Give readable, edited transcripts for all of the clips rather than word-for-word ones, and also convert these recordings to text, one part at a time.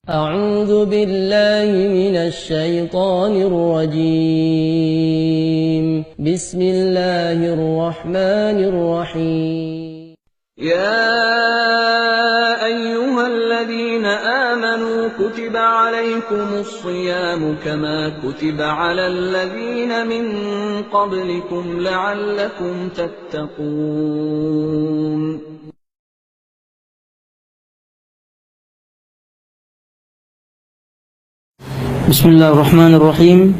أعوذ بالله من الشيطان الرجيم بسم الله الرحمن الرحيم يا أيها الذين آمنوا كتب عليكم الصيام كما كتب على الذين من قبلكم لعلكم تتقون. بسم الله الرحمن الرحيم.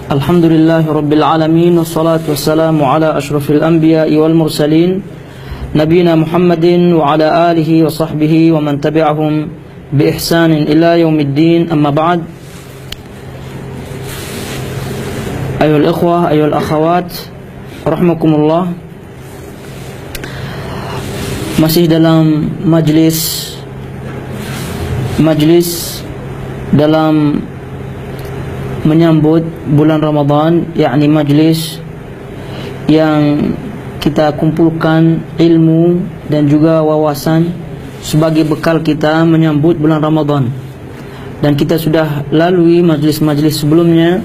الحمد لله رب العالمين والصلاة والسلام على أشرف الأنبياء والمرسلين نبينا محمد وعلى آله وصحبه ومن تبعهم بإحسان إلى يوم الدين. أما بعد، أيها الإخوة أيها الأخوات رحمكم الله. Masih dalam majlis dalam menyambut bulan Ramadan, yakni majlis yang kita kumpulkan ilmu dan juga wawasan sebagai bekal kita menyambut bulan Ramadan. Dan kita sudah lalui majlis-majlis sebelumnya,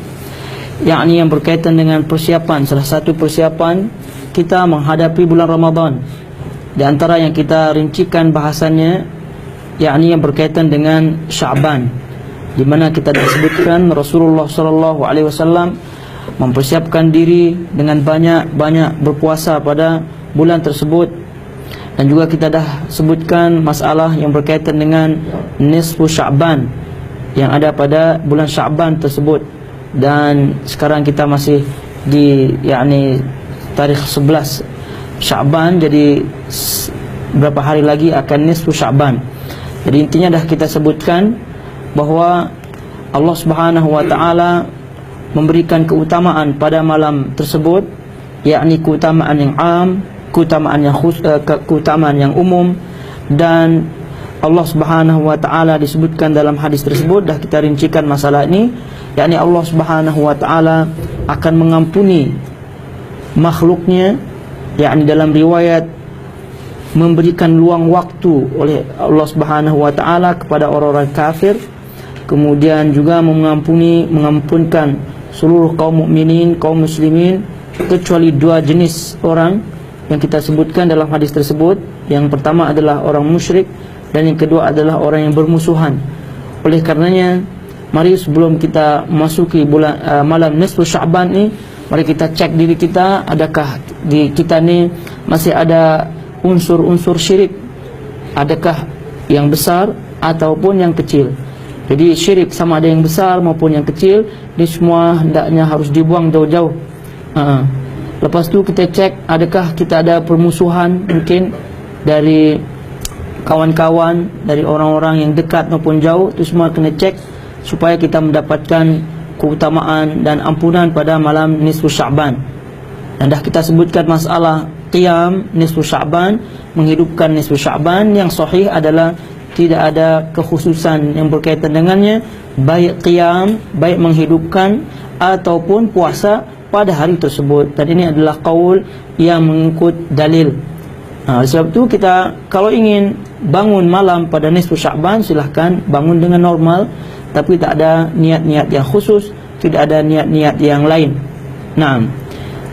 yakni yang berkaitan dengan persiapan, salah satu persiapan kita menghadapi bulan Ramadan. Di antara yang kita rincikan bahasannya, yakni yang berkaitan dengan Sya'ban, di mana kita disebutkan Rasulullah SAW mempersiapkan diri dengan banyak-banyak berpuasa pada bulan tersebut. Dan juga kita dah sebutkan masalah yang berkaitan dengan nisfu Sya'ban yang ada pada bulan Sya'ban tersebut. Dan sekarang kita masih di tarikh 11 Sya'ban, jadi berapa hari lagi akan nisfu Sya'ban. Jadi intinya dah kita sebutkan bahwa Allah Subhanahu wa taala memberikan keutamaan pada malam tersebut, yakni keutamaan yang am, keutamaan yang umum. Dan Allah Subhanahu wa taala disebutkan dalam hadis tersebut, dah kita rincikan masalah ini, yakni Allah Subhanahu wa taala akan mengampuni makhluknya, yakni dalam riwayat memberikan luang waktu oleh Allah Subhanahu wa taala kepada orang-orang kafir. Kemudian juga mengampunkan seluruh kaum mukminin, kaum muslimin, kecuali dua jenis orang yang kita sebutkan dalam hadis tersebut. Yang pertama adalah orang musyrik, dan yang kedua adalah orang yang bermusuhan. Oleh karenanya, mari sebelum kita masuki malam nisfu Sya'ban ni, mari kita cek diri kita, adakah di kita ni masih ada unsur-unsur syirik, adakah yang besar ataupun yang kecil. Jadi syirik sama ada yang besar maupun yang kecil, ini semua hendaknya harus dibuang jauh-jauh. Lepas tu kita cek adakah kita ada permusuhan mungkin dari kawan-kawan, dari orang-orang yang dekat maupun jauh. Itu semua kena cek supaya kita mendapatkan keutamaan dan ampunan pada malam nisfu Sya'ban. Dan dah kita sebutkan masalah qiyam nisfu Sya'ban, menghidupkan nisfu Sya'ban. Yang sahih adalah tidak ada kekhususan yang berkaitan dengannya, baik qiyam, baik menghidupkan ataupun puasa pada hari tersebut. Dan ini adalah qaul yang mengikut dalil. Sebab itu kita kalau ingin bangun malam pada nisfu Sya'ban, silahkan bangun dengan normal, tapi tak ada niat-niat yang khusus, tidak ada niat-niat yang lain.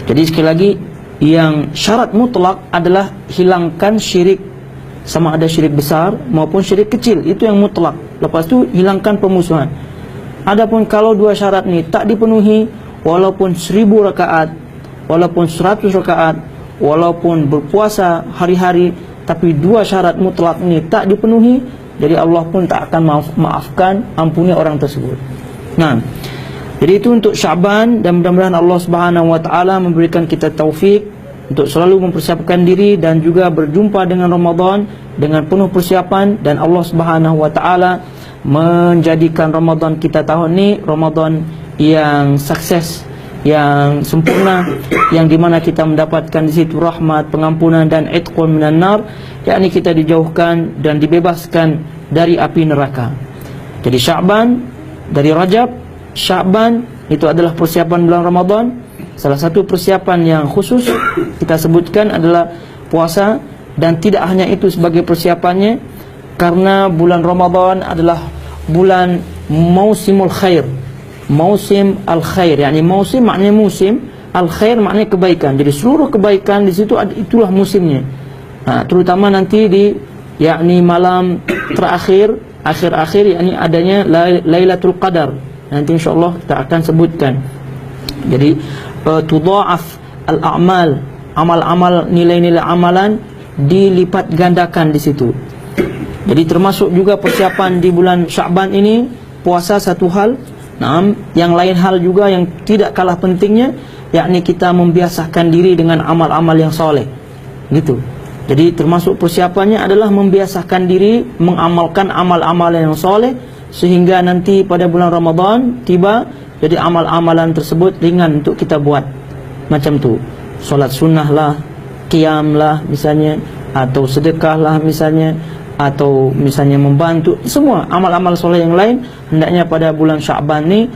Jadi sekali lagi, yang syarat mutlak adalah hilangkan syirik, sama ada syirik besar maupun syirik kecil, itu yang mutlak. Lepas tu hilangkan permusuhan. Adapun kalau dua syarat ni tak dipenuhi, walaupun 1000 rakaat, walaupun 100 rakaat, walaupun berpuasa hari-hari, tapi dua syarat mutlak ni tak dipenuhi, jadi Allah pun tak akan maafkan, ampuni orang tersebut. Jadi itu untuk Sya'ban. Dan mudah-mudahan Allah Subhanahu wa taala memberikan kita taufik untuk selalu mempersiapkan diri dan juga berjumpa dengan Ramadan dengan penuh persiapan. Dan Allah Subhanahu wa taala menjadikan Ramadan kita tahun ini Ramadan yang sukses, yang sempurna, yang dimana kita mendapatkan di situ rahmat, pengampunan dan itqun minan nar, yakni kita dijauhkan dan dibebaskan dari api neraka. Jadi Sya'ban, dari Rajab, Sya'ban itu adalah persiapan bulan Ramadan. Salah satu persiapan yang khusus kita sebutkan adalah puasa. Dan tidak hanya itu sebagai persiapannya, karena bulan Ramadan adalah bulan mausimul khair. Mausim al-khair, yakni mausim maknanya musim, al-khair maknanya kebaikan. Jadi seluruh kebaikan di situ itulah musimnya. Terutama nanti di yakni malam terakhir, akhir-akhir, yakni adanya Lailatul Qadar. Nanti insyaallah kita akan sebutkan. Jadi tudha'af al-a'mal, amal-amal, nilai-nilai amalan dilipat gandakan di situ. Jadi termasuk juga persiapan di bulan Sya'ban ini, puasa satu hal. Yang lain hal juga yang tidak kalah pentingnya, yakni kita membiasakan diri dengan amal-amal yang soleh. Gitu. Jadi termasuk persiapannya adalah membiasakan diri mengamalkan amal-amal yang soleh, sehingga nanti pada bulan Ramadan tiba, jadi amal-amalan tersebut ringan untuk kita buat. Macam tu, solat sunnah lah, qiyam lah misalnya, atau sedekah lah misalnya, atau misalnya membantu, semua amal-amal soleh yang lain hendaknya pada bulan Sya'ban ni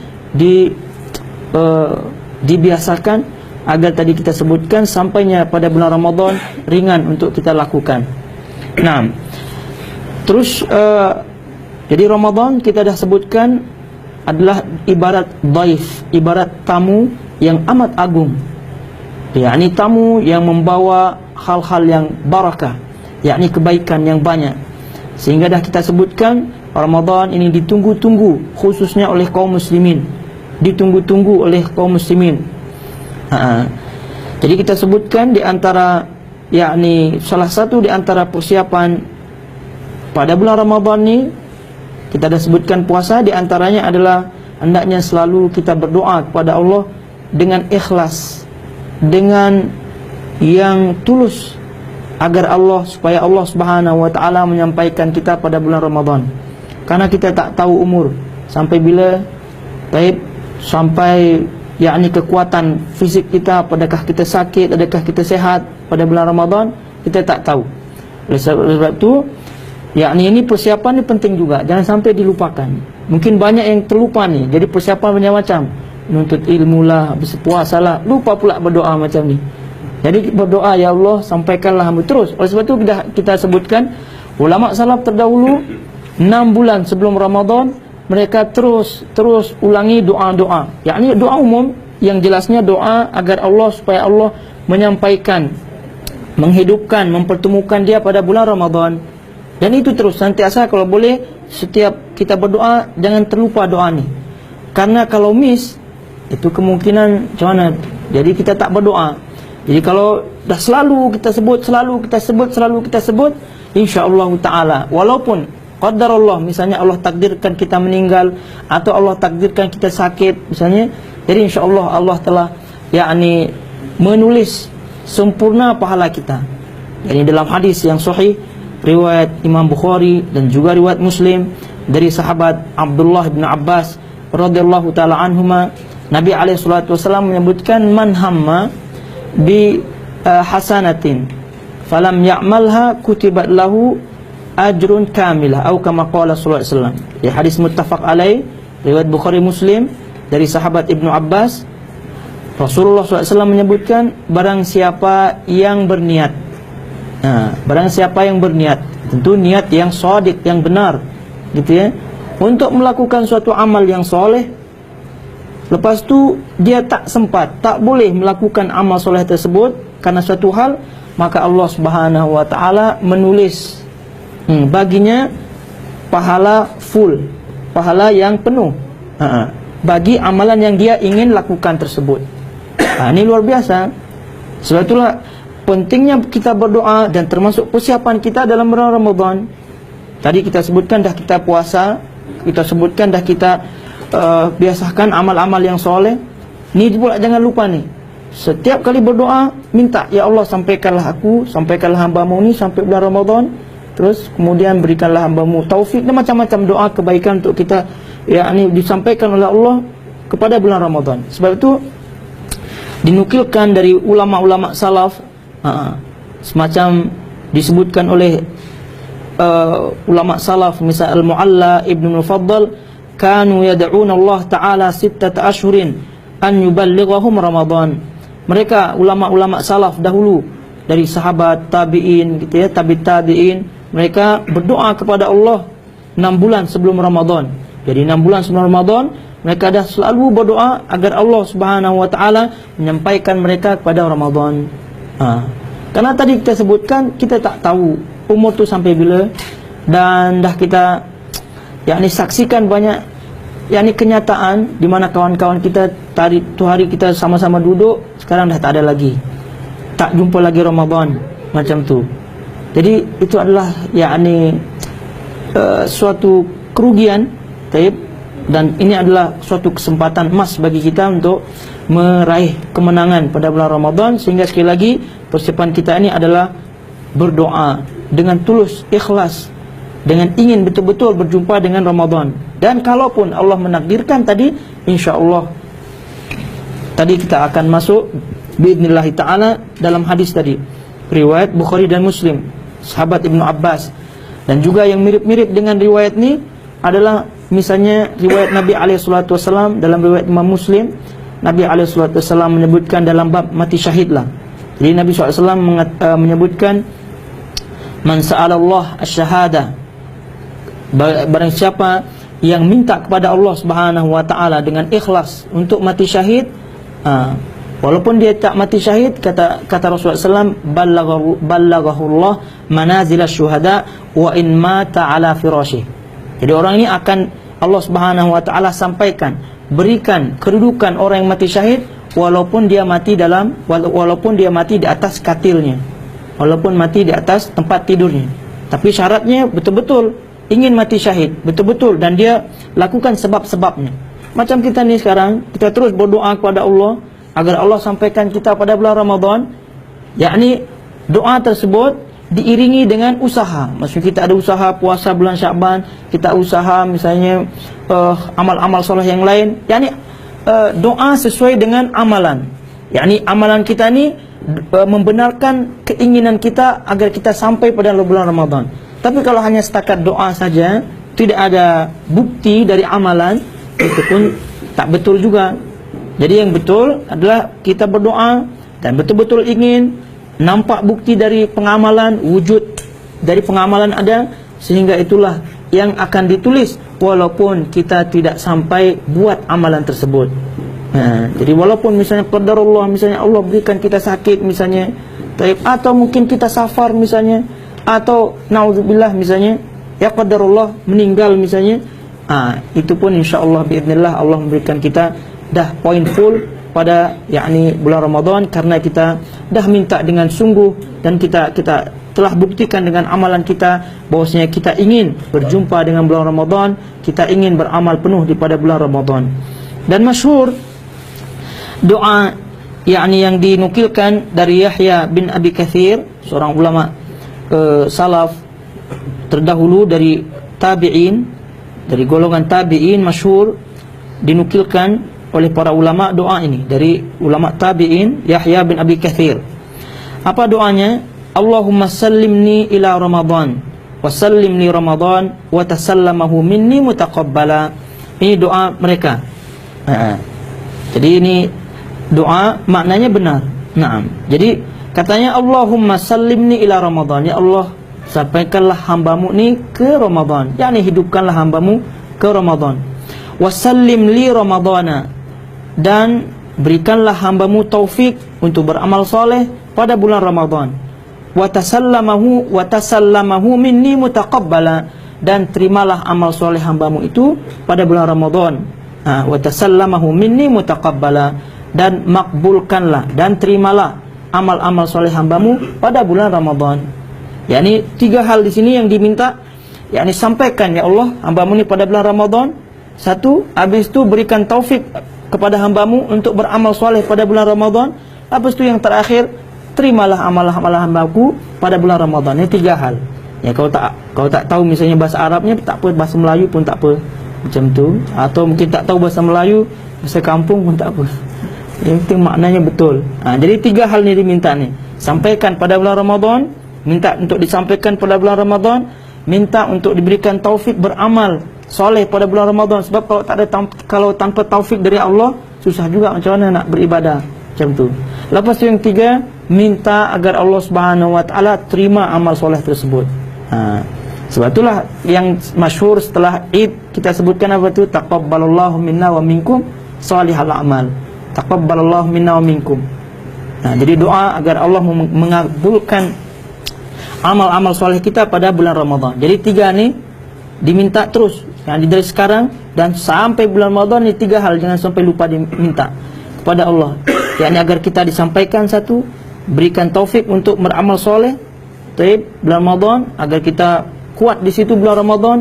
dibiasakan agar tadi kita sebutkan sampainya pada bulan Ramadan ringan untuk kita lakukan. Nah, terus jadi Ramadan kita dah sebutkan adalah ibarat dhaif, ibarat tamu yang amat agung, yakni tamu yang membawa hal-hal yang barakah, yakni kebaikan yang banyak. Sehingga dah kita sebutkan Ramadan ini ditunggu-tunggu khususnya oleh kaum muslimin, ditunggu-tunggu oleh kaum muslimin. Jadi kita sebutkan di antara, yakni salah satu di antara persiapan pada bulan Ramadan ni, kita dah sebutkan puasa, di antaranya adalah hendaknya selalu kita berdoa kepada Allah dengan ikhlas, dengan yang tulus, agar supaya Allah Subhanahu wa taala menyampaikan kita pada bulan Ramadan. Karena kita tak tahu umur sampai bila, sampai yakni kekuatan fisik kita, adakah kita sakit, adakah kita sehat pada bulan Ramadan, kita tak tahu. Oleh sebab itu, yakni ini persiapan ni penting juga, jangan sampai dilupakan. Mungkin banyak yang terlupa ni. Jadi persiapan macam-macam, menuntut ilmu lah, berpuasa lah, lupa pula berdoa macam ni. Jadi berdoa, ya Allah sampaikanlah hamba terus. Oleh sebab itu kita sebutkan ulama salaf terdahulu 6 bulan sebelum Ramadan mereka terus ulangi doa-doa, yakni doa umum yang jelasnya doa agar supaya Allah menyampaikan, menghidupkan, mempertemukan dia pada bulan Ramadan. Dan itu terus sentiasa, kalau boleh setiap kita berdoa jangan terlupa doa ni. Karena kalau miss, itu kemungkinan macam mana? Jadi kita tak berdoa. Jadi kalau dah selalu kita sebut, insya-Allah taala, walaupun qadarullah, misalnya Allah takdirkan kita meninggal atau Allah takdirkan kita sakit misalnya, jadi insya-Allah Allah telah yakni menulis sempurna pahala kita. Jadi dalam hadis yang sahih riwayat Imam Bukhari dan juga riwayat Muslim dari sahabat Abdullah bin Abbas radhiyallahu taala anhuma, Nabi alaihi salatu wasallam menyebutkan, man hamma bi hasanatin falam ya'malha kutibat lahu ajrun kamilah, atau kama qala sallallahu alaihi wasallam. Di hadis muttafaq alaih riwayat Bukhari Muslim dari sahabat Ibnu Abbas, Rasulullah SAW menyebutkan, barang siapa yang berniat, barang siapa yang berniat, tentu niat yang shadiq, yang benar gitu ya, untuk melakukan suatu amal yang soleh, lepas tu dia tak sempat, tak boleh melakukan amal soleh tersebut karena suatu hal, maka Allah Subhanahu wa taala menulis baginya pahala full, pahala yang penuh bagi amalan yang dia ingin lakukan tersebut. Ini luar biasa. Sebab itulah pentingnya kita berdoa dan termasuk persiapan kita dalam bulan Ramadan. Tadi kita sebutkan dah kita puasa, kita sebutkan dah kita biasakan amal-amal yang soleh. Ni pula jangan lupa ni, setiap kali berdoa minta, ya Allah sampaikanlah aku, sampaikanlah hamba-Mu ni sampai bulan Ramadan. Terus kemudian berikanlah hamba-Mu taufik, dan macam-macam doa kebaikan untuk kita, yakni disampaikan oleh Allah kepada bulan Ramadan. Sebab itu dinukilkan dari ulama-ulama salaf, semacam disebutkan oleh ulama salaf, misal Al-Mu'alla Ibn Mufaddal, kanu yad'una Allah Ta'ala 6 ashhurin an yuballighahum Ramadan. Mereka ulama-ulama salaf dahulu dari sahabat tabi'in gitu ya, tabi'in, mereka berdoa kepada Allah 6 bulan sebelum Ramadan. Jadi 6 bulan sebelum Ramadan mereka dah selalu berdoa agar Allah Subhanahu wa taala menyampaikan mereka kepada Ramadan. Karena tadi kita sebutkan kita tak tahu umur tu sampai bila, dan dah kita saksikan banyak kenyataan di mana kawan-kawan kita tadi tu hari kita sama-sama duduk, sekarang dah tak ada lagi. Tak jumpa lagi Ramadan macam tu. Jadi itu adalah suatu kerugian, dan ini adalah suatu kesempatan emas bagi kita untuk meraih kemenangan pada bulan Ramadan. Sehingga sekali lagi persiapan kita ini adalah berdoa dengan tulus, ikhlas, dengan ingin betul-betul berjumpa dengan Ramadan. Dan kalaupun Allah menakdirkan tadi, insya-Allah tadi kita akan masuk biidznillah ta'ala dalam hadis tadi, riwayat Bukhari dan Muslim, sahabat Ibnu Abbas. Dan juga yang mirip-mirip dengan riwayat ini adalah misalnya riwayat Nabi SAW dalam riwayat Imam Muslim. Nabi SAW menyebutkan dalam bab mati syahidlah. Jadi Nabi SAW menyebutkan, man sa'alallah asy-syahadah, barang siapa yang minta kepada Allah Subhanahu wa taala dengan ikhlas untuk mati syahid, walaupun dia tak mati syahid, kata Rasulullah SAW, ballaghahullah manazil asy-syuhada wa in mata ala firasyih. Jadi orang ini akan Allah Subhanahu wa taala sampaikan, berikan kedudukan orang yang mati syahid walaupun dia mati di atas katilnya, walaupun mati di atas tempat tidurnya. Tapi syaratnya betul-betul ingin mati syahid, betul-betul, dan dia lakukan sebab-sebabnya. Macam kita ni sekarang, kita terus berdoa kepada Allah agar Allah sampaikan kita pada bulan Ramadan. Doa tersebut diiringi dengan usaha. Maksudnya kita ada usaha puasa bulan Syakban, kita usaha misalnya amal-amal soleh yang lain. Doa sesuai dengan amalan. Amalan kita ni membenarkan keinginan kita agar kita sampai pada bulan Ramadan. Tapi kalau hanya setakat doa saja, tidak ada bukti dari amalan, itu pun tak betul juga. Jadi yang betul adalah kita berdoa dan betul-betul ingin nampak bukti dari pengamalan, wujud dari pengamalan ada, sehingga itulah yang akan ditulis walaupun kita tidak sampai buat amalan tersebut. Jadi walaupun misalnya qadarullah, misalnya Allah berikan kita sakit misalnya, atau mungkin kita safar misalnya, atau naudzubillah misalnya qadarullah meninggal misalnya, itu pun insya-Allah biidznillah Allah memberikan kita dah poin full pada bulan Ramadan, karena kita dah minta dengan sungguh dan kita telah buktikan dengan amalan kita bahwasanya kita ingin berjumpa dengan bulan Ramadan, kita ingin beramal penuh di pada bulan Ramadan. Dan masyhur doa yang dinukilkan dari Yahya bin Abi Katsir, seorang ulama salaf terdahulu dari tabi'in, dari golongan tabi'in, masyhur dinukilkan oleh para ulama doa ini dari ulama tabi'in Yahya bin Abi Katsir. Apa doanya? Allahumma sallimni ila Ramadan wa sallimni Ramadan wa tasallamahu minni mutaqabbala. Ini doa mereka. Jadi ini doa maknanya benar. Jadi katanya Allahumma sallimni ila Ramadan, ya Allah sampaikanlah hambamu ni ke Ramadan, hidupkanlah hambamu ke Ramadan. Wasallim li Ramadana, dan berikanlah hambamu taufik untuk beramal soleh pada bulan Ramadan. Watasallamahu minni mutaqabbala, dan terimalah amal soleh hambamu itu pada bulan Ramadan. Watasallamahu minni mutaqabbala, dan makbulkanlah dan terimalah amal-amal soleh hambamu pada bulan Ramadan. 3 hal di sini yang diminta, sampaikan ya Allah hambamu ini pada bulan Ramadan. 1, habis itu berikan taufik kepada hambamu untuk beramal soleh pada bulan Ramadan. Habis itu yang terakhir, terimalah amal-amal hambaku pada bulan Ramadan. Ini 3 hal. Kalau tak tahu misalnya bahasa Arabnya, tak apa, bahasa Melayu pun tak apa, macam tu. Atau mungkin tak tahu bahasa Melayu, bahasa kampung pun tak apa. Yang penting maknanya betul. Jadi 3 hal ni diminta ni. Sampaikan pada bulan Ramadan, minta untuk disampaikan pada bulan Ramadan, minta untuk diberikan taufik beramal soleh pada bulan Ramadan. Sebab kalau tanpa taufik dari Allah, susah juga macam mana nak beribadah macam tu. Lepas tu yang 3, minta agar Allah Subhanahu wa taala terima amal soleh tersebut. Sebab itulah yang masyhur setelah Id kita sebutkan apa tu? Taqabbalallahu minna wa minkum shalihal a'mal. Taqabbalallahu minna wa minkum. Nah, jadi doa agar Allah mengabulkan amal-amal soleh kita pada bulan Ramadan. Jadi 3 ni diminta terus. Yang dari sekarang dan sampai bulan Ramadan, ni 3 hal jangan sampai lupa diminta kepada Allah. Yakni agar kita disampaikan satu, berikan taufik untuk beramal soleh bulan Ramadan, agar kita kuat di situ bulan Ramadan.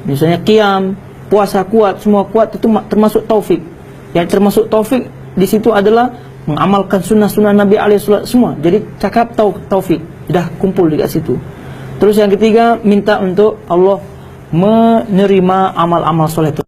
Misalnya qiyam, puasa kuat, semua kuat, itu termasuk taufik. Yang termasuk taufik di situ adalah mengamalkan sunnah-sunnah Nabi alaihi wasallam semua. Jadi cakap taufik, dah kumpul di situ. Terus yang ketiga, minta untuk Allah menerima amal-amal soleh itu.